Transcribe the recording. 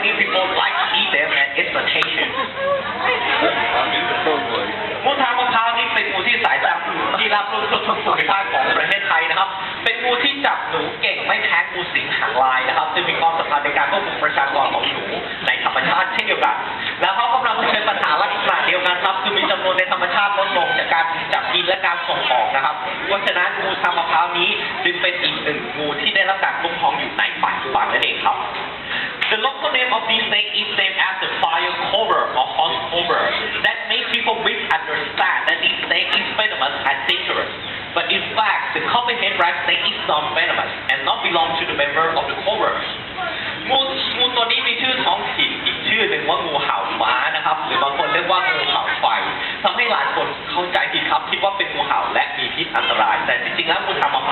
many people like to eat them and it's a tasty งูทางมะพร้าวนี่เป็นงูที่สายจับที่ราบรุ่นทุกภูมิภาคของประเทศไทยนะครับเป็นงูที่จับหนูเก่งไม่แพ้งูสิงหางลายนะครับจึงมีความสำคัญในการควบคุมประชากรของหนูในธรรมชาติเช่นเดียวกันแล้วเขากำลังเผชิญปัญหาลักษณะเดียวกันครับคือมีจำนวนในธรรมชาติลดลงจากการจับกินและการส่งออกนะครับเพราะฉะนั้นงูทางมะพร้าวนี้จึงเป็นอีกหนึ่งงูที่ได้รับการคุ้มครองอยู่ในปัจจุบันนั่นเองครับ The local name of this snake is named after fire cobra or horse cobra that makes people misunderstand that this snake is venomous and dangerous. But in fact, the copperhead rat snake is not venomous and not belong to the member of the cobras. งูตัวนี้มีชื่อท้องถิ่นอีกชื่อหนึ่งว่างูเห่าฟ้านะครับหรือบางคนเรียกว่างูเห่าไฟทำให้หลายคนเข้าใจผิดครับคิดว่าเป็นงูเห่าและมีพิษอันตรายแต่จริงๆแล้วงูทางมะ